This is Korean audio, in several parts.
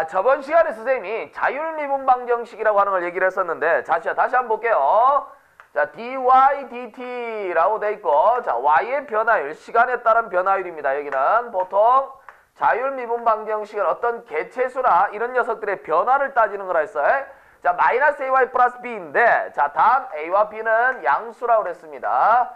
저번 시간에 선생님이 자율미분 방정식이라고 하는 걸 얘기를 했었는데, 다시 한번 볼게요. 자, dy dt라고 돼 있고, 자, y의 변화율, 시간에 따른 변화율입니다. 여기는 보통 자율미분 방정식은 어떤 개체수나 이런 녀석들의 변화를 따지는 거라 했어요. 자, 마이너스 ay 플러스 b인데, 자, 다음 a와 b는 양수라고 그랬습니다.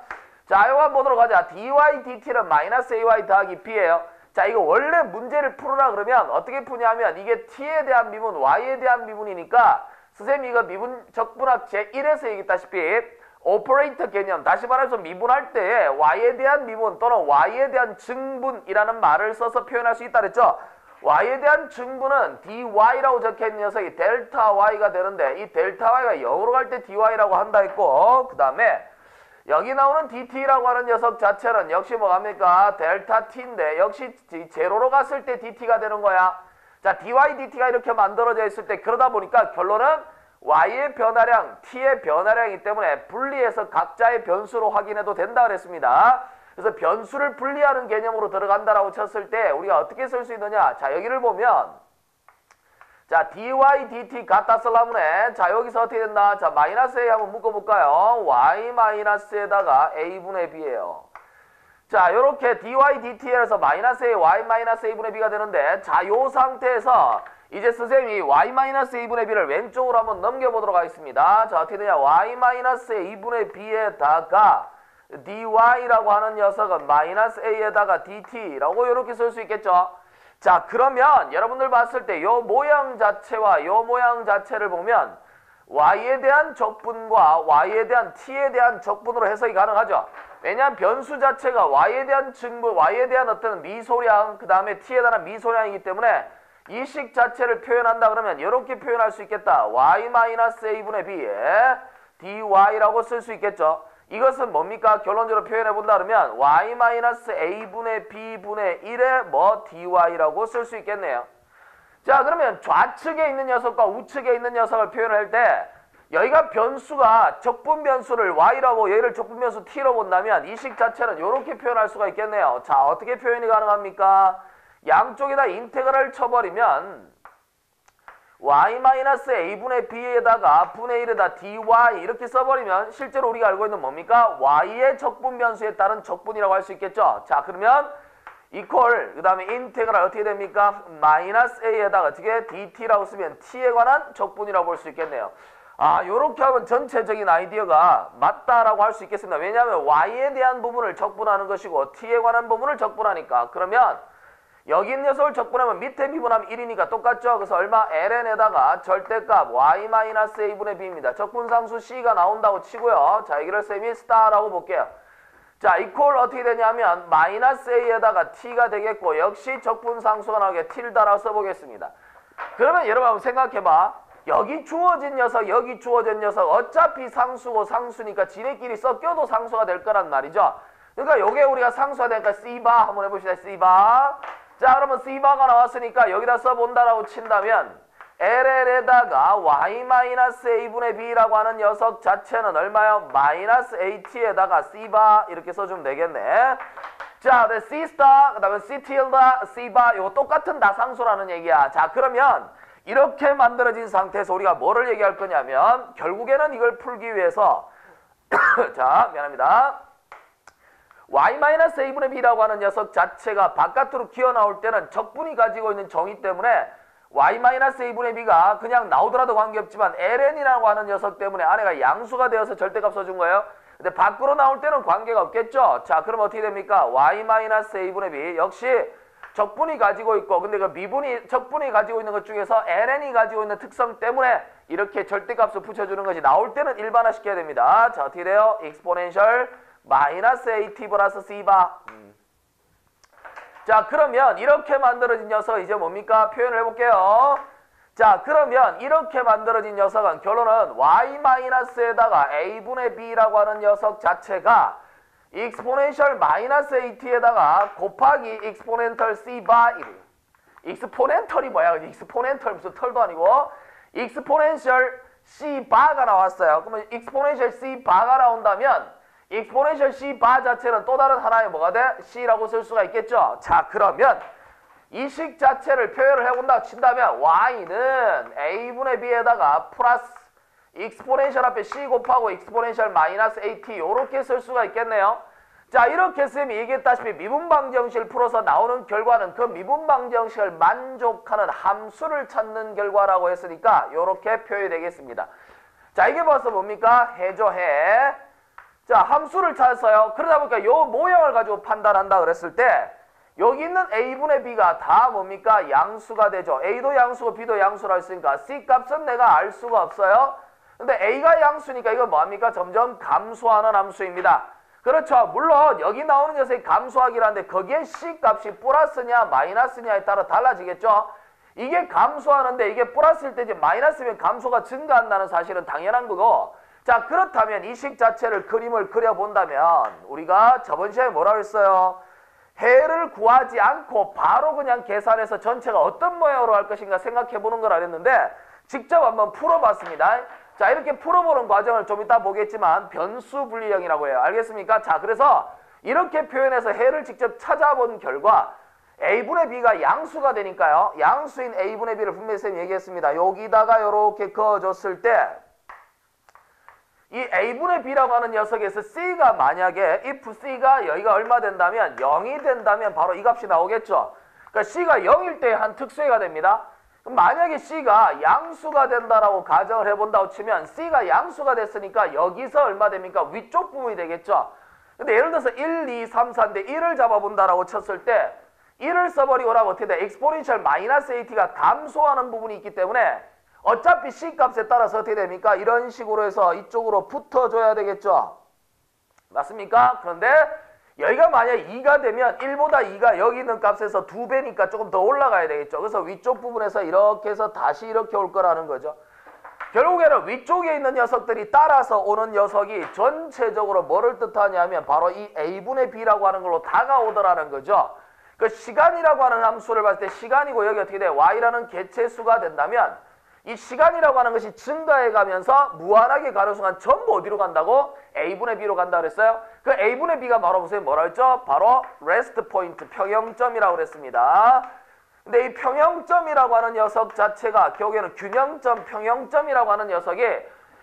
자, 이거 한번 보도록 하자. dy dt는 마이너스 ay 더하기 b예요. 자, 이거 원래 문제를 풀으라 그러면 어떻게 푸냐면, 이게 t에 대한 미분, y에 대한 미분이니까 선생님이 이거 미분 적분학 제1에서 얘기했다시피 오퍼레이터 개념, 다시 말해서 미분할 때 y에 대한 미분 또는 y에 대한 증분이라는 말을 써서 표현할 수 있다 그랬죠. y에 대한 증분은 dy라고 적혀있는 녀석이 델타 y가 되는데, 이 델타 y가 0으로 갈 때 dy라고 한다 했고, 그 다음에 여기 나오는 dt라고 하는 녀석 자체는 역시 뭐합니까? 델타 t인데 역시 제로로 갔을 때 dt가 되는 거야. 자, dy dt가 이렇게 만들어져 있을 때, 그러다 보니까 결론은 y의 변화량, t의 변화량이기 때문에 분리해서 각자의 변수로 확인해도 된다 그랬습니다. 그래서 변수를 분리하는 개념으로 들어간다라고 쳤을 때 우리가 어떻게 쓸 수 있느냐? 자, 여기를 보면, 자, dy dt 갖다 쓰려면, 자, 여기서 어떻게 된다? 자, 마이너스 a 한번 묶어볼까요? y 마이너스에다가 a분의 b예요. 자, 요렇게 dy dt에서 마이너스 a, y 마이너스 a분의 b가 되는데, 자, 요 상태에서 이제 선생님이 y 마이너스 a분의 b를 왼쪽으로 한번 넘겨보도록 하겠습니다. 자, 어떻게 되냐? y 마이너스 a분의 b에다가 dy라고 하는 녀석은 마이너스 a에다가 dt라고 이렇게 쓸 수 있겠죠? 자, 그러면 여러분들 봤을 때 요 모양 자체와 요 모양 자체를 보면 y에 대한 적분과 y에 대한 t에 대한 적분으로 해석이 가능하죠. 왜냐하면 변수 자체가 y에 대한 증분, y에 대한 어떤 미소량, 그 다음에 t에 대한 미소량이기 때문에 이 식 자체를 표현한다 그러면 이렇게 표현할 수 있겠다. y-a분의 b에 dy라고 쓸 수 있겠죠. 이것은 뭡니까? 결론적으로 표현해본다 그러면 y-a분의 b분의 1에 뭐 dy라고 쓸 수 있겠네요. 자, 그러면 좌측에 있는 녀석과 우측에 있는 녀석을 표현할 때 여기가 변수가 적분 변수를 y라고 얘를 적분 변수 t로 본다면 이 식 자체는 이렇게 표현할 수가 있겠네요. 자, 어떻게 표현이 가능합니까? 양쪽에다 인테그랄을 쳐버리면 y-a분의 b에다가 분의 1에다 dy 이렇게 써버리면 실제로 우리가 알고 있는 뭡니까? y의 적분 변수에 따른 적분이라고 할 수 있겠죠. 자, 그러면 이퀄, 그 다음에 인테그랄 어떻게 됩니까? 마이너스 a에다가 어떻게 dt라고 쓰면 t에 관한 적분이라고 볼 수 있겠네요. 요렇게 하면 전체적인 아이디어가 맞다라고 할 수 있겠습니다. 왜냐하면 y에 대한 부분을 적분하는 것이고 t에 관한 부분을 적분하니까. 그러면 여기 있는 녀석을 적분하면 밑에 미분하면 1이니까 똑같죠. 그래서 얼마? ln에다가 절대값 y-a분의 b입니다. 적분상수 c가 나온다고 치고요. 자, 여기를 쌤이 스타라고 볼게요. 자, 이퀄 어떻게 되냐면 마이너스 a에다가 t가 되겠고, 역시 적분상수가 나오게 tilda라고 써보겠습니다. 그러면 여러분 한번 생각해봐. 여기 주어진 녀석, 여기 주어진 녀석 어차피 상수고 상수니까 지네끼리 섞여도 상수가 될 거란 말이죠. 그러니까 요게 우리가 상수가 되니까 C바 한번 해봅시다. C바. 자, 그러면 C바가 나왔으니까 여기다 써본다라고 친다면 LL에다가 y-a분의 b라고 하는 녀석 자체는 얼마요? 마이너스 at에다가 C바 이렇게 써주면 되겠네. 자, C 스타, 그 다음에 C 틸다, C바 이거 똑같은 다상수라는 얘기야. 자, 그러면 이렇게 만들어진 상태에서 우리가 뭐를 얘기할 거냐면 결국에는 이걸 풀기 위해서 자, 미안합니다. y-a분의 b라고 하는 녀석 자체가 바깥으로 기어나올 때는 적분이 가지고 있는 정의 때문에 y-a분의 b가 그냥 나오더라도 관계없지만 ln이라고 하는 녀석 때문에 안에가 양수가 되어서 절대값 써준 거예요. 근데 밖으로 나올 때는 관계가 없겠죠. 자, 그럼 어떻게 됩니까? y-a분의 b 역시 적분이 가지고 있고, 근데 그 미분이 적분이 가지고 있는 것 중에서 ln이 가지고 있는 특성 때문에 이렇게 절대값을 붙여주는 것이 나올 때는 일반화 시켜야 됩니다. 자, 어떻게 돼요? exponential 마이너스 at 플러스 c바. 자, 그러면 이렇게 만들어진 녀석 이제 뭡니까? 표현을 해볼게요. 자, 그러면 이렇게 만들어진 녀석은 결론은 y-에다가 a분의 b라고 하는 녀석 자체가 exponential 마이너스 at에다가 곱하기 exponential c바 1. exponential이 뭐야? exponential 무슨 털도 아니고 exponential c바가 나왔어요. 그러면 exponential c바가 나온다면 exponential c바 자체는 또 다른 하나의 뭐가 돼? c라고 쓸 수가 있겠죠. 자, 그러면 이 식 자체를 표현을 해본다고 친다면 y는 a분의 b에다가 플러스 익스포넨셜 앞에 c 곱하고 익스포넨셜 마이너스 at 요렇게 쓸 수가 있겠네요. 자, 이렇게 쌤이 얘기했다시피 미분방정식을 풀어서 나오는 결과는 그 미분방정식을 만족하는 함수를 찾는 결과라고 했으니까 요렇게 표현이 되겠습니다. 자, 이게 벌써 뭡니까? 해죠, 해. 자, 함수를 찾았어요. 그러다 보니까 요 모형을 가지고 판단한다 그랬을 때 여기 있는 a분의 b가 다 뭡니까? 양수가 되죠. a도 양수고 b도 양수라 했으니까 c 값은 내가 알 수가 없어요. 근데 a가 양수니까 이거 뭐합니까? 점점 감소하는 함수입니다. 그렇죠. 물론 여기 나오는 녀석이 감소하기라는데 거기에 c 값이 플러스냐 마이너스냐에 따라 달라지겠죠. 이게 감소하는데 이게 플러스일 때지 마이너스면 감소가 증가한다는 사실은 당연한 거고. 자, 그렇다면 이 식 자체를 그림을 그려본다면 우리가 저번 시간에 뭐라고 했어요? 해를 구하지 않고 바로 그냥 계산해서 전체가 어떤 모양으로 할 것인가 생각해보는 걸 알았는데 직접 한번 풀어봤습니다. 자, 이렇게 풀어보는 과정을 좀 이따 보겠지만 변수 분리형이라고 해요. 알겠습니까? 자, 그래서 이렇게 표현해서 해를 직접 찾아본 결과 a분의 b가 양수가 되니까요. 양수인 a분의 b를 분명히 쌤이 얘기했습니다. 여기다가 이렇게 그어줬을 때 이 a분의 b라고 하는 녀석에서 c가 만약에 if c가 여기가 얼마 된다면 0이 된다면 바로 이 값이 나오겠죠. 그러니까 c가 0일 때 한 특수해가 됩니다. 그럼 만약에 c가 양수가 된다라고 가정을 해본다고 치면 c가 양수가 됐으니까 여기서 얼마 됩니까? 위쪽 부분이 되겠죠. 근데 예를 들어서 1, 2, 3, 4인데 1을 잡아본다라고 쳤을 때 1을 써버리고 나면 어떻게 돼? exponential 마이너스 at가 감소하는 부분이 있기 때문에 어차피 c 값에 따라서 어떻게 됩니까? 이런 식으로 해서 이쪽으로 붙어줘야 되겠죠. 맞습니까? 그런데 여기가 만약 2가 되면 1보다 2가 여기 있는 값에서 2배니까 조금 더 올라가야 되겠죠. 그래서 위쪽 부분에서 이렇게 해서 다시 이렇게 올 거라는 거죠. 결국에는 위쪽에 있는 녀석들이 따라서 오는 녀석이 전체적으로 뭐를 뜻하냐면 바로 이 a분의 b라고 하는 걸로 다가오더라는 거죠. 그 시간이라고 하는 함수를 봤을 때 시간이고 여기 어떻게 돼? y라는 개체수가 된다면 이 시간이라고 하는 것이 증가해 가면서 무한하게 가는 순간 전부 어디로 간다고? a분의 b로 간다 그랬어요. 그 a분의 b가 바로 무슨 뭐라 했죠? 바로 rest point, 평형점이라고 그랬습니다. 근데 이 평형점이라고 하는 녀석 자체가 결국에는 균형점, 평형점이라고 하는 녀석이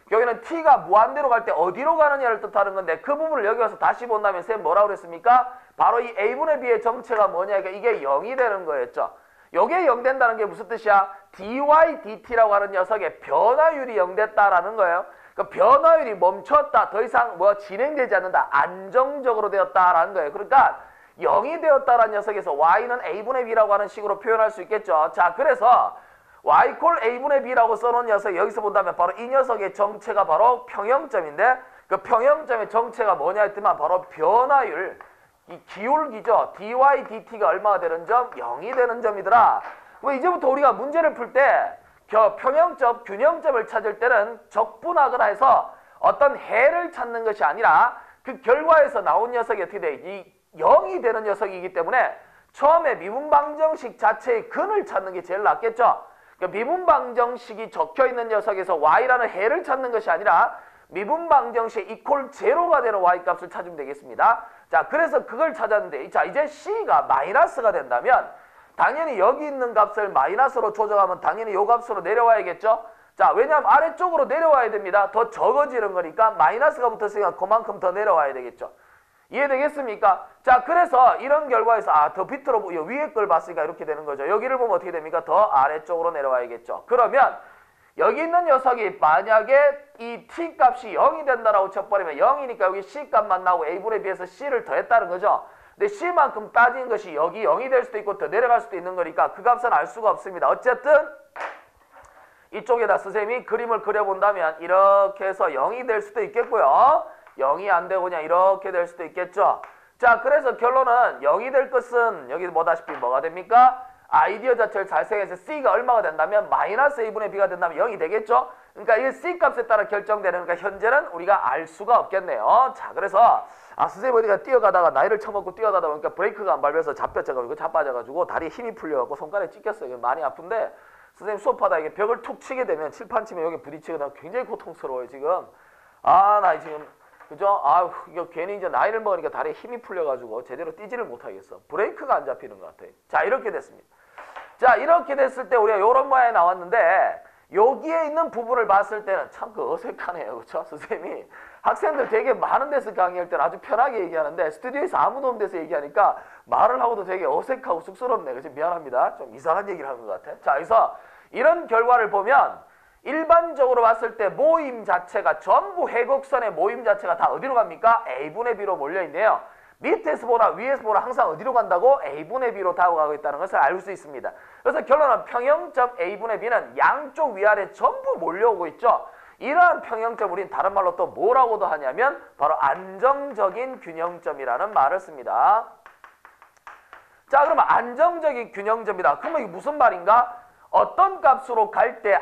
결국에는 t가 무한대로 갈 때 어디로 가느냐를 뜻하는 건데 그 부분을 여기 와서 다시 본다면 쌤 뭐라고 그랬습니까? 바로 이 a분의 b의 정체가 뭐냐? 그러니까 이게 0이 되는 거였죠. 요게 0 된다는 게 무슨 뜻이야? dy, dt라고 하는 녀석의 변화율이 0 됐다라는 거예요. 그 변화율이 멈췄다. 더 이상 뭐 진행되지 않는다. 안정적으로 되었다라는 거예요. 그러니까 0이 되었다라는 녀석에서 y는 a분의 b라고 하는 식으로 표현할 수 있겠죠. 자, 그래서 y 콜 a분의 b라고 써놓은 녀석 여기서 본다면 바로 이 녀석의 정체가 바로 평형점인데 그 평형점의 정체가 뭐냐 했더만 바로 변화율. 이 기울기죠. dy, dt가 얼마가 되는 점? 0이 되는 점이더라. 그럼 이제부터 우리가 문제를 풀 때 평형점, 균형점을 찾을 때는 적분하거나 해서 어떤 해를 찾는 것이 아니라 그 결과에서 나온 녀석이 어떻게 돼? 이 0이 되는 녀석이기 때문에 처음에 미분방정식 자체의 근을 찾는 게 제일 낫겠죠. 그러니까 미분방정식이 적혀있는 녀석에서 y라는 해를 찾는 것이 아니라 미분방정식 이퀄 제로가 되는 y값을 찾으면 되겠습니다. 자, 그래서 그걸 찾았는데 자, 이제 c가 마이너스가 된다면 당연히 여기 있는 값을 마이너스로 조정하면 당연히 이 값으로 내려와야겠죠. 자, 왜냐하면 아래쪽으로 내려와야 됩니다. 더 적어지는 거니까 마이너스가 붙었으니까 그만큼 더 내려와야 되겠죠. 이해되겠습니까? 자, 그래서 이런 결과에서 더 밑으로 위에 걸 봤으니까 이렇게 되는 거죠. 여기를 보면 어떻게 됩니까? 더 아래쪽으로 내려와야겠죠. 그러면 여기 있는 녀석이 만약에 이 t 값이 0이 된다라고 쳐버리면 0이니까 여기 c 값만 나오고 a분의 b에서 c를 더했다는 거죠. 근데 c만큼 빠진 것이 여기 0이 될 수도 있고 더 내려갈 수도 있는 거니까 그 값은 알 수가 없습니다. 어쨌든 이쪽에다 선생님이 그림을 그려본다면 이렇게 해서 0이 될 수도 있겠고요. 0이 안 되고 그냥 이렇게 될 수도 있겠죠. 자, 그래서 결론은 0이 될 것은 여기 보다시피 뭐가 됩니까? 아이디어 자체를 잘 생각해서 c가 얼마가 된다면 마이너스 a분의 b가 된다면 0이 되겠죠. 그러니까 이게 c 값에 따라 결정되는 거니까 현재는 우리가 알 수가 없겠네요. 자, 그래서 선생님 어디가 뛰어가다가 나이를 처먹고 뛰어가다 보니까 브레이크가 안 밟혀서 잡혀져가지고 자빠져가지고 다리에 힘이 풀려갖고 손가락에 찢겼어요. 많이 아픈데 선생님 수업하다 이게 벽을 툭 치게 되면 칠판 치면 여기 부딪히거나 굉장히 고통스러워요 지금. 나 지금 그죠? 이거 괜히 이제 나이를 먹으니까 다리에 힘이 풀려가지고 제대로 뛰지를 못하겠어. 브레이크가 안 잡히는 것 같아요. 자, 이렇게 됐습니다. 자, 이렇게 됐을 때 우리가 이런 모양이 나왔는데 여기에 있는 부분을 봤을 때는 참 그 어색하네요. 그렇죠? 선생님이 학생들 되게 많은 데서 강의할 때는 아주 편하게 얘기하는데 스튜디오에서 아무도 없는 데서 얘기하니까 말을 하고도 되게 어색하고 쑥스럽네요. 그래서 미안합니다. 좀 이상한 얘기를 하는 것 같아. 자, 그래서 이런 결과를 보면 일반적으로 봤을 때 모임 자체가 전부 해곡선의 모임 자체가 다 어디로 갑니까? A분의 B로 몰려있네요. 밑에서 보나 위에서 보나 항상 어디로 간다고? A분의 B로 다가가고 있다는 것을 알 수 있습니다. 그래서 결론은 평형점 A분의 B는 양쪽 위아래 전부 몰려오고 있죠. 이러한 평형점 우린 다른 말로 또 뭐라고도 하냐면 바로 안정적인 균형점이라는 말을 씁니다. 자, 그러면 안정적인 균형점이다. 그러면 이게 무슨 말인가? 어떤 값으로 갈 때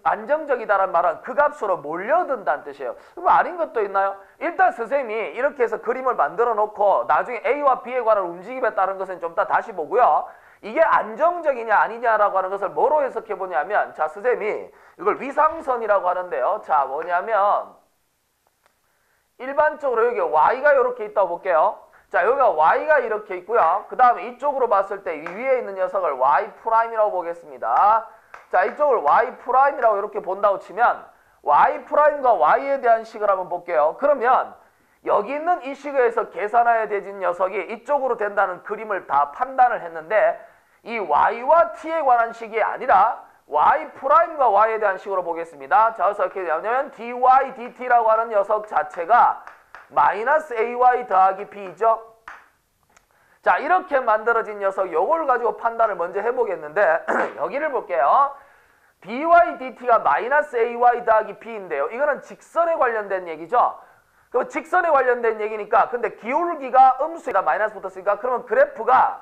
안정적이다라는 말은 그 값으로 몰려든다는 뜻이에요. 그럼 아닌 것도 있나요? 일단 선생님이 이렇게 해서 그림을 만들어 놓고 나중에 A와 B에 관한 움직임에 따른 것은 좀 이따 다시 보고요. 이게 안정적이냐 아니냐라고 하는 것을 뭐로 해석해 보냐면, 자, 선생님이 이걸 위상선이라고 하는데요. 자, 뭐냐면 일반적으로 여기 Y가 이렇게 있다고 볼게요. 자, 여기가 Y가 이렇게 있고요. 그 다음에 이쪽으로 봤을 때 위에 있는 녀석을 Y'이라고 보겠습니다. 자, 이쪽을 Y'이라고 이렇게 본다고 치면 Y'과 Y에 대한 식을 한번 볼게요. 그러면 여기 있는 이 식에서 계산해야 되는 녀석이 이쪽으로 된다는 그림을 다 판단을 했는데 이 Y와 T에 관한 식이 아니라 Y'과 Y에 대한 식으로 보겠습니다. 자, 그래서 이렇게 되냐면 dy, dt라고 하는 녀석 자체가 마이너스 ay 더하기 b죠. 자, 이렇게 만들어진 녀석 요걸 가지고 판단을 먼저 해보겠는데 여기를 볼게요. dy, dt가 마이너스 ay 더하기 b인데요. 이거는 직선에 관련된 얘기죠. 그럼 직선에 관련된 얘기니까 근데 기울기가 음수에다 마이너스 붙었으니까 그러면 그래프가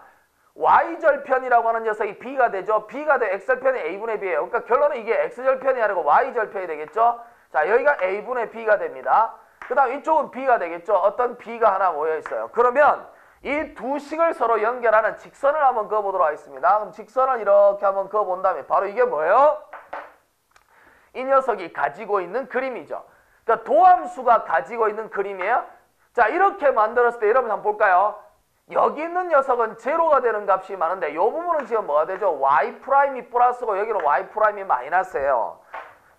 y절편이라고 하는 녀석이 b가 되죠. b가 돼 x절편이 a분의 b예요. 그러니까 결론은 이게 x절편이 아니고 y절편이 되겠죠. 자, 여기가 a분의 b가 됩니다. 그 다음 이쪽은 b가 되겠죠. 어떤 b가 하나 모여 있어요. 그러면 이 두 식을 서로 연결하는 직선을 한번 그어보도록 하겠습니다. 그럼 직선을 이렇게 한번 그어본 다음에 바로 이게 뭐예요? 이 녀석이 가지고 있는 그림이죠. 그러니까 도함수가 가지고 있는 그림이에요. 자, 이렇게 만들었을 때 여러분 한번 볼까요? 여기 있는 녀석은 제로가 되는 값이 많은데 이 부분은 지금 뭐가 되죠? y' 플러스고 여기는 y' 마이너스예요.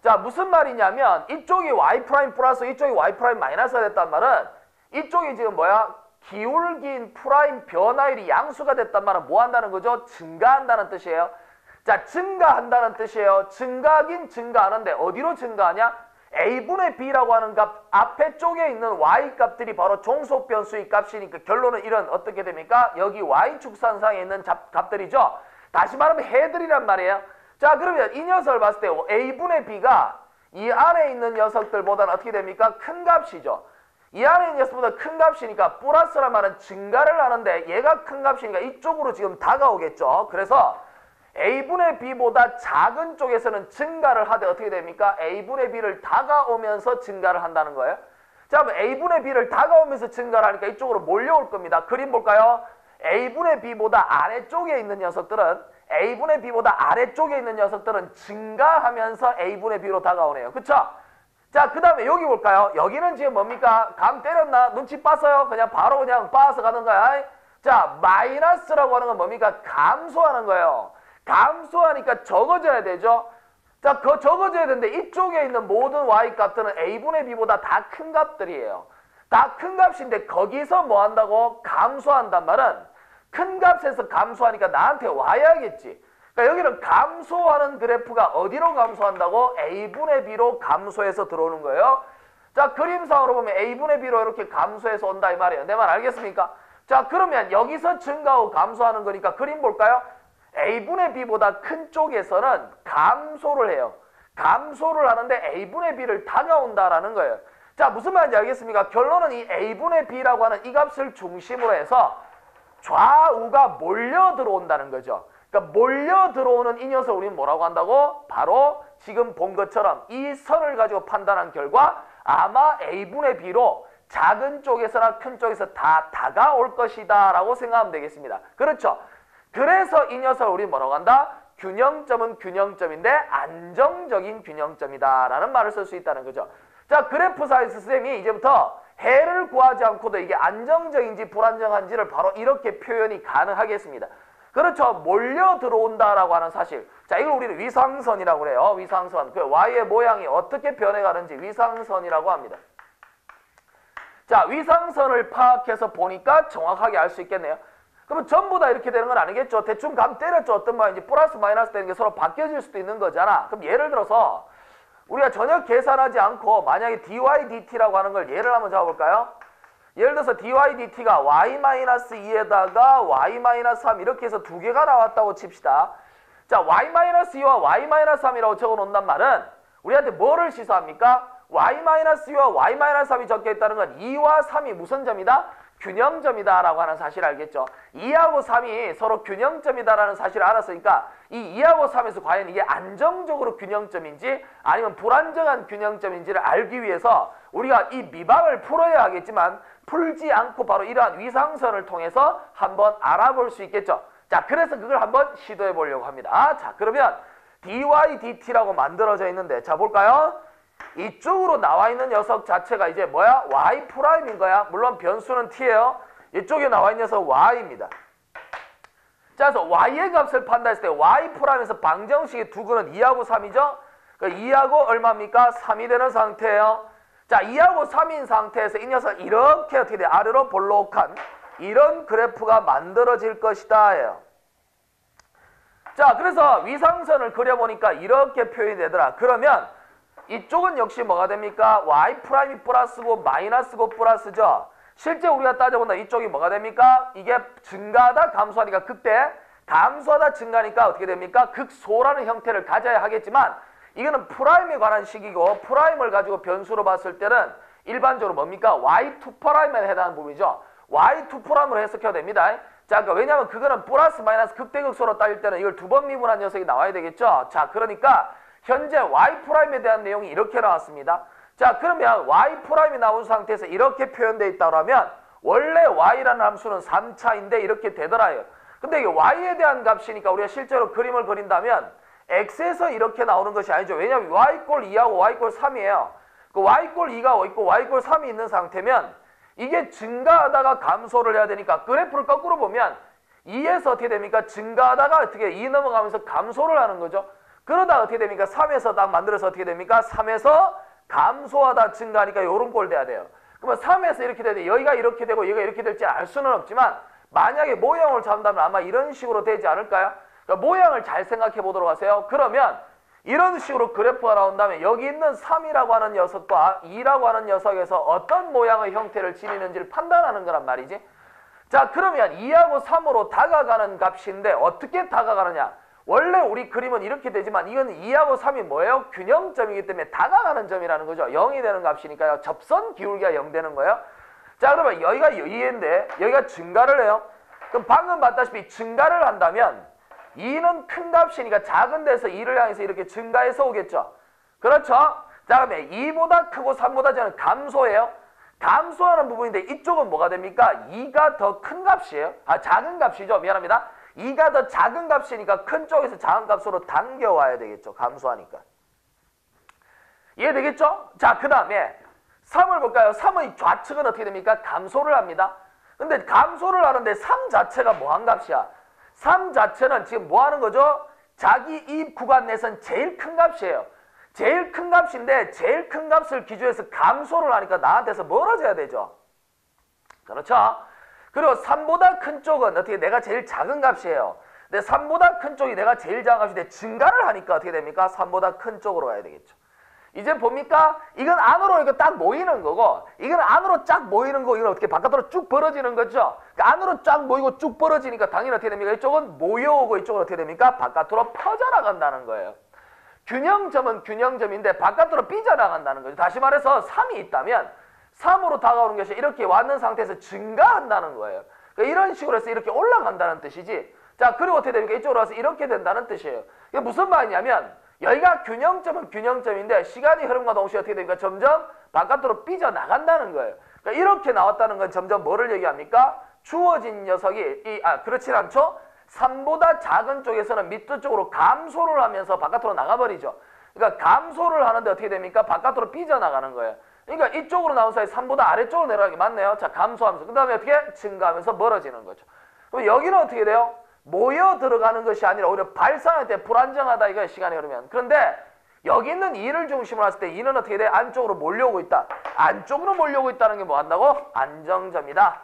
자, 무슨 말이냐면 이쪽이 y' 플러스 이쪽이 y' 마이너스가 됐단 말은 이쪽이 지금 뭐야? 기울긴 프라임 변화율이 양수가 됐단 말은 뭐 한다는 거죠? 증가한다는 뜻이에요. 자, 증가한다는 뜻이에요. 증가하긴 증가하는데 어디로 증가하냐? a분의 b라고 하는 값 앞에 쪽에 있는 y 값들이 바로 종속 변수의 값이니까 결론은 이런 어떻게 됩니까? 여기 y축선상에 있는 값들이죠. 다시 말하면 해들이란 말이에요. 자, 그러면 이 녀석을 봤을 때 a분의 b가 이 안에 있는 녀석들보다는 어떻게 됩니까? 큰 값이죠. 이 안에 있는 녀석보다 큰 값이니까 플러스란 말은 증가를 하는데 얘가 큰 값이니까 이쪽으로 지금 다가오겠죠. 그래서 a분의 b보다 작은 쪽에서는 증가를 하되 어떻게 됩니까? a분의 b를 다가오면서 증가를 한다는 거예요. 자, 그럼 a분의 b를 다가오면서 증가를 하니까 이쪽으로 몰려올 겁니다. 그림 볼까요? a분의 b보다 아래쪽에 있는 녀석들은 a분의 b보다 아래쪽에 있는 녀석들은 증가하면서 a분의 b로 다가오네요. 그쵸? 자, 그 다음에 여기 볼까요? 여기는 지금 뭡니까? 감 때렸나? 눈치 빻어요? 그냥 바로 그냥 빻아서 가는 거야. 자, 마이너스라고 하는 건 뭡니까? 감소하는 거예요. 감소하니까 적어져야 되죠. 자, 그 적어져야 되는데 이쪽에 있는 모든 y 값들은 a분의 b보다 다 큰 값들이에요. 다 큰 값인데 거기서 뭐 한다고? 감소한단 말은 큰 값에서 감소하니까 나한테 와야겠지. 그러니까 여기는 감소하는 그래프가 어디로 감소한다고? a분의 b로 감소해서 들어오는 거예요. 자, 그림상으로 보면 a분의 b로 이렇게 감소해서 온다 이 말이에요. 내 말 알겠습니까? 자, 그러면 여기서 증가하고 감소하는 거니까 그림 볼까요? a분의 b보다 큰 쪽에서는 감소를 해요. 감소를 하는데 a분의 b를 다가온다라는 거예요. 자, 무슨 말인지 알겠습니까? 결론은 이 a분의 b라고 하는 이 값을 중심으로 해서 좌우가 몰려 들어온다는 거죠. 그러니까 몰려 들어오는 이 녀석을 우리는 뭐라고 한다고? 바로 지금 본 것처럼 이 선을 가지고 판단한 결과 아마 a분의 b로 작은 쪽에서나 큰 쪽에서 다 다가올 것이다 라고 생각하면 되겠습니다. 그렇죠? 그래서 이 녀석을 우리는 뭐라고 한다? 균형점은 균형점인데 안정적인 균형점이다 라는 말을 쓸 수 있다는 거죠. 자, 그래프 사이언스 쌤이 이제부터 해를 구하지 않고도 이게 안정적인지 불안정한지를 바로 이렇게 표현이 가능하겠습니다. 그렇죠. 몰려 들어온다라고 하는 사실. 자, 이걸 우리는 위상선이라고 그래요. 위상선. 그 Y의 모양이 어떻게 변해가는지 위상선이라고 합니다. 자, 위상선을 파악해서 보니까 정확하게 알 수 있겠네요. 그러면 전부 다 이렇게 되는 건 아니겠죠. 대충 감 때렸죠. 어떤 모양인지 플러스 마이너스 되는 게 서로 바뀌어질 수도 있는 거잖아. 그럼 예를 들어서 우리가 전혀 계산하지 않고 만약에 dy dt라고 하는 걸 예를 한번 잡아볼까요? 예를 들어서 dy dt가 y-2에다가 y-3 이렇게 해서 두 개가 나왔다고 칩시다. 자, y-2와 y-3이라고 적어놓는단 말은 우리한테 뭐를 시사합니까? y-2와 y-3이 적혀있다는 건 2와 3이 무슨 점이다? 균형점이다 라고 하는 사실을 알겠죠. 2하고 3이 서로 균형점이다라는 사실을 알았으니까 이 2하고 3에서 과연 이게 안정적으로 균형점인지 아니면 불안정한 균형점인지를 알기 위해서 우리가 이 미방을 풀어야 하겠지만 풀지 않고 바로 이러한 위상선을 통해서 한번 알아볼 수 있겠죠. 자, 그래서 그걸 한번 시도해 보려고 합니다. 자, 그러면 dy dt라고 만들어져 있는데 자, 볼까요? 이쪽으로 나와 있는 녀석 자체가 이제 뭐야? y''인 거야. 물론 변수는 t예요. 이쪽에 나와 있는 녀석 y입니다. 자, 그래서 y의 값을 판단했을 때 y''에서 방정식의 두근은 2하고 3이죠? 그 2하고 얼마입니까? 3이 되는 상태예요. 자, 2하고 3인 상태에서 이 녀석 이렇게 어떻게 돼? 아래로 볼록한 이런 그래프가 만들어질 것이다 예요. 자, 그래서 위상선을 그려보니까 이렇게 표현이 되더라. 그러면 이쪽은 역시 뭐가 됩니까? y' 플러스고 마이너스고 플러스죠. 실제 우리가 따져본다 이쪽이 뭐가 됩니까? 이게 증가하다 감소하니까 극대, 감소하다 증가하니까 어떻게 됩니까? 극소라는 형태를 가져야 하겠지만 이거는 프라임에 관한 식이고 프라임을 가지고 변수로 봤을 때는 일반적으로 뭡니까? y2'에 해당하는 부분이죠. y2'으로 해석해야 됩니다. 자, 그러니까 왜냐하면 그거는 플러스 마이너스 극대극소로 따질 때는 이걸 두 번 미분한 녀석이 나와야 되겠죠. 자, 그러니까 현재 y''에 대한 내용이 이렇게 나왔습니다. 자, 그러면 y''이 나온 상태에서 이렇게 표현되어 있다면 원래 y라는 함수는 3차인데 이렇게 되더라요. 근데 이게 y에 대한 값이니까 우리가 실제로 그림을 그린다면 x에서 이렇게 나오는 것이 아니죠. 왜냐하면 y=2하고 y=3이에요. 그 y=2가 있고 y=3이 있는 상태면 이게 증가하다가 감소를 해야 되니까 그래프를 거꾸로 보면 2에서 어떻게 됩니까? 증가하다가 어떻게 2 넘어가면서 감소를 하는 거죠. 그러다 어떻게 됩니까? 3에서 딱 만들어서 어떻게 됩니까? 3에서 감소하다 증가하니까 요런 꼴 돼야 돼요. 그러면 3에서 이렇게 되는데 여기가 이렇게 되고 여기가 이렇게 될지 알 수는 없지만 만약에 모형을 잡는다면 아마 이런 식으로 되지 않을까요? 그러니까 모양을 잘 생각해 보도록 하세요. 그러면 이런 식으로 그래프가 나온다면 여기 있는 3이라고 하는 녀석과 2라고 하는 녀석에서 어떤 모양의 형태를 지니는지를 판단하는 거란 말이지. 자, 그러면 2하고 3으로 다가가는 값인데 어떻게 다가가느냐? 원래 우리 그림은 이렇게 되지만 이건 2하고 3이 뭐예요? 균형점이기 때문에 다가가는 점이라는 거죠. 0이 되는 값이니까요. 접선 기울기가 0 되는 거예요. 자, 그러면 여기가 2인데 여기가 증가를 해요. 그럼 방금 봤다시피 증가를 한다면 2는 큰 값이니까 작은 데서 2를 향해서 이렇게 증가해서 오겠죠. 그렇죠? 자, 그러면 2보다 크고 3보다 작은 감소예요. 감소하는 부분인데 이쪽은 뭐가 됩니까? 2가 더 큰 값이에요. 작은 값이죠. 미안합니다. 2가 더 작은 값이니까 큰 쪽에서 작은 값으로 당겨와야 되겠죠. 감소하니까. 이해되겠죠? 자, 그 다음에 3을 볼까요? 3의 좌측은 어떻게 됩니까? 감소를 합니다. 근데 감소를 하는데 3 자체가 뭐한 값이야? 3 자체는 지금 뭐 하는 거죠? 자기 이 구간 내선 제일 큰 값이에요. 제일 큰 값인데 제일 큰 값을 기준해서 감소를 하니까 나한테서 멀어져야 되죠. 그렇죠? 그리고 3보다 큰 쪽은 어떻게 내가 제일 작은 값이에요. 근데 3보다 큰 쪽이 내가 제일 작은 값인데 증가를 하니까 어떻게 됩니까? 3보다 큰 쪽으로 가야 되겠죠. 이제 봅니까? 이건 안으로 이거 딱 모이는 거고 이건 안으로 쫙 모이는 거 이건 어떻게 바깥으로 쭉 벌어지는 거죠. 그러니까 안으로 쫙 모이고 쭉 벌어지니까 당연히 어떻게 됩니까? 이쪽은 모여오고 이쪽은 어떻게 됩니까? 바깥으로 퍼져나간다는 거예요. 균형점은 균형점인데 바깥으로 삐져나간다는 거죠. 다시 말해서 3이 있다면 3으로 다가오는 것이 이렇게 왔는 상태에서 증가한다는 거예요. 그러니까 이런 식으로 해서 이렇게 올라간다는 뜻이지. 자, 그리고 어떻게 됩니까? 이쪽으로 와서 이렇게 된다는 뜻이에요. 이게 무슨 말이냐면 여기가 균형점은 균형점인데 시간이 흐름과 동시에 어떻게 됩니까? 점점 바깥으로 삐져나간다는 거예요. 그러니까 이렇게 나왔다는 건 점점 뭐를 얘기합니까? 주어진 녀석이 그렇진 않죠? 3보다 작은 쪽에서는 밑도 쪽으로 감소를 하면서 바깥으로 나가버리죠. 그러니까 감소를 하는데 어떻게 됩니까? 바깥으로 삐져나가는 거예요. 그러니까 이쪽으로 나온 사이 3보다 아래쪽으로 내려가는 게 맞네요. 자, 감소하면서 그 다음에 어떻게? 증가하면서 멀어지는 거죠. 그럼 여기는 어떻게 돼요? 모여 들어가는 것이 아니라 오히려 발산할 때 불안정하다 이거야, 시간이 흐르면. 그런데 여기 있는 2를 중심으로 했을 때 2는 어떻게 돼? 안쪽으로 몰려오고 있다. 안쪽으로 몰려오고 있다는 게 뭐 한다고? 안정점이다.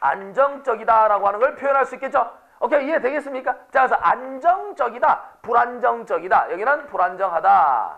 안정적이다라고 하는 걸 표현할 수 있겠죠? 오케이, 이해되겠습니까? 자, 그래서 안정적이다, 불안정적이다. 여기는 불안정하다.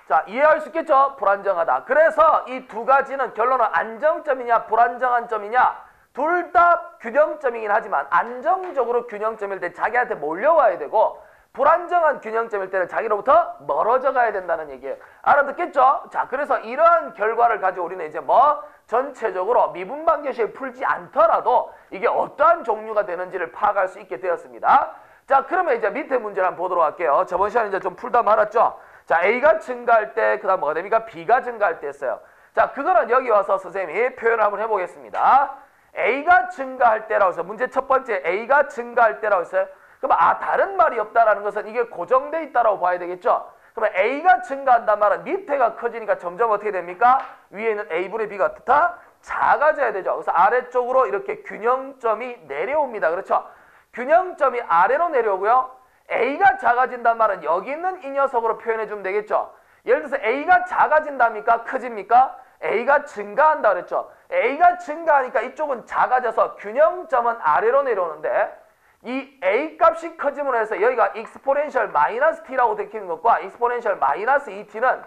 자, 이해할 수 있겠죠? 불안정하다. 그래서 이 두 가지는 결론은 안정점이냐 불안정한 점이냐 둘 다 균형점이긴 하지만 안정적으로 균형점일 때 자기한테 몰려와야 되고 불안정한 균형점일 때는 자기로부터 멀어져 가야 된다는 얘기예요. 알아듣겠죠? 자, 그래서 이러한 결과를 가지고 우리는 이제 뭐 전체적으로 미분방정식을 풀지 않더라도 이게 어떠한 종류가 되는지를 파악할 수 있게 되었습니다. 자, 그러면 이제 밑에 문제를 한번 보도록 할게요. 저번 시간에 이제 좀 풀다 말았죠? 자, A가 증가할 때 그 다음 뭐가 됩니까? B가 증가할 때 했어요. 자, 그거는 여기 와서 선생님이 표현을 한번 해보겠습니다. A가 증가할 때라고 해서 문제 첫 번째 A가 증가할 때라고 했어요. 그러면 다른 말이 없다라는 것은 이게 고정돼 있다라고 봐야 되겠죠. 그러면 A가 증가한단 말은 밑에가 커지니까 점점 어떻게 됩니까? 위에 있는 A분의 B가 어떻다? 작아져야 되죠. 그래서 아래쪽으로 이렇게 균형점이 내려옵니다. 그렇죠? 균형점이 아래로 내려오고요. A가 작아진단 말은 여기 있는 이 녀석으로 표현해 주면 되겠죠. 예를 들어서 A가 작아진답니까? 커집니까? A가 증가한다 그랬죠. A가 증가하니까 이쪽은 작아져서 균형점은 아래로 내려오는데 이 A 값이 커짐으로 해서 여기가 익스포넨셜 마이너스 t라고 되키는 것과 익스포넨셜 마이너스 2t는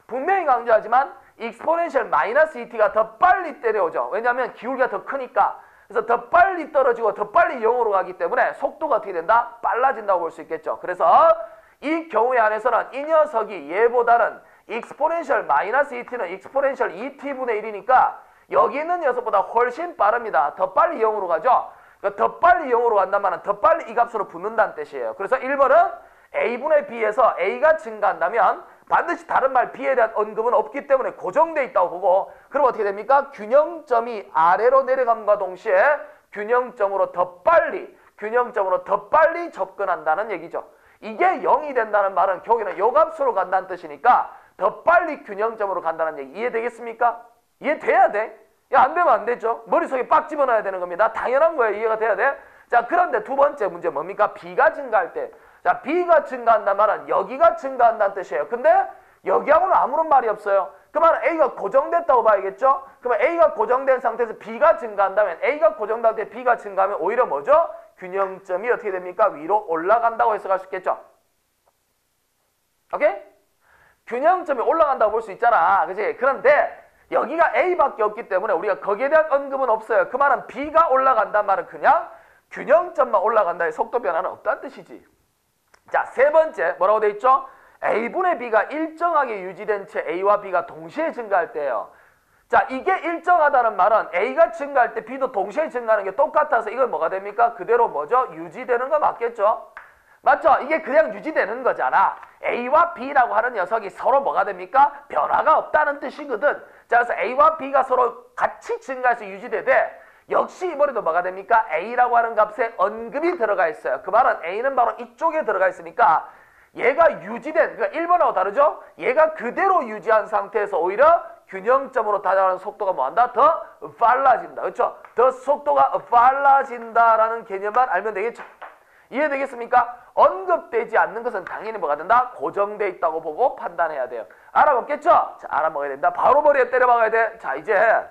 분명히 강조하지만 익스포넨셜 마이너스 2t가 더 빨리 내려오죠. 왜냐하면 기울기가 더 크니까. 그래서 더 빨리 떨어지고 더 빨리 0으로 가기 때문에 속도가 어떻게 된다? 빨라진다고 볼 수 있겠죠. 그래서 이 경우에 한해서는 이 녀석이 얘보다는 익스포넨셜 마이너스 2t는 익스포넨셜 2t분의 1이니까 여기 있는 녀석보다 훨씬 빠릅니다. 더 빨리 0으로 가죠. 그러니까 더 빨리 0으로 간단 말은 더 빨리 이 값으로 붙는다는 뜻이에요. 그래서 1번은 A분의 B에서 A가 증가한다면 반드시 다른 말 B에 대한 언급은 없기 때문에 고정돼 있다고 보고 그럼 어떻게 됩니까? 균형점이 아래로 내려감과 동시에 균형점으로 더 빨리 접근한다는 얘기죠. 이게 0이 된다는 말은 결국에는 요 값으로 간다는 뜻이니까 더 빨리 균형점으로 간다는 얘기 이해되겠습니까? 이해돼야 돼. 야, 안 되면 안 되죠. 머릿속에 빡 집어넣어야 되는 겁니다. 당연한 거예요. 이해가 돼야 돼. 자, 그런데 두 번째 문제 뭡니까? B가 증가할 때. 자, B가 증가한다는 말은 여기가 증가한다는 뜻이에요. 근데 여기하고는 아무런 말이 없어요. 그 말은 A가 고정됐다고 봐야겠죠? 그러면 A가 고정된 상태에서 B가 증가한다면 A가 고정될 때 B가 증가하면 오히려 뭐죠? 균형점이 어떻게 됩니까? 위로 올라간다고 해석할 수 있겠죠? 오케이? 균형점이 올라간다고 볼 수 있잖아. 그치? 그런데 여기가 A밖에 없기 때문에 우리가 거기에 대한 언급은 없어요. 그 말은 B가 올라간다는 말은 그냥 균형점만 올라간다의 속도 변화는 없다는 뜻이지. 자, 세 번째 뭐라고 돼 있죠? A분의 B가 일정하게 유지된 채 A와 B가 동시에 증가할 때예요. 자, 이게 일정하다는 말은 A가 증가할 때 B도 동시에 증가하는 게 똑같아서 이건 뭐가 됩니까? 그대로 뭐죠? 유지되는 거 맞겠죠? 맞죠? 이게 그냥 유지되는 거잖아. A와 B라고 하는 녀석이 서로 뭐가 됩니까? 변화가 없다는 뜻이거든. 자, 그래서 A와 B가 서로 같이 증가해서 유지되되 역시 이번에도 뭐가 됩니까? A라고 하는 값에 언급이 들어가 있어요. 그 말은 A는 바로 이쪽에 들어가 있으니까 얘가 유지된, 그러니까 1번하고 다르죠? 얘가 그대로 유지한 상태에서 오히려 균형점으로 다가가는 속도가 뭐한다? 더 빨라진다. 그렇죠? 더 속도가 빨라진다라는 개념만 알면 되겠죠? 이해되겠습니까? 언급되지 않는 것은 당연히 뭐가 된다? 고정돼 있다고 보고 판단해야 돼요. 알아먹겠죠? 자, 알아먹어야 된다. 바로 머리에 때려박아야 돼. 자, 이제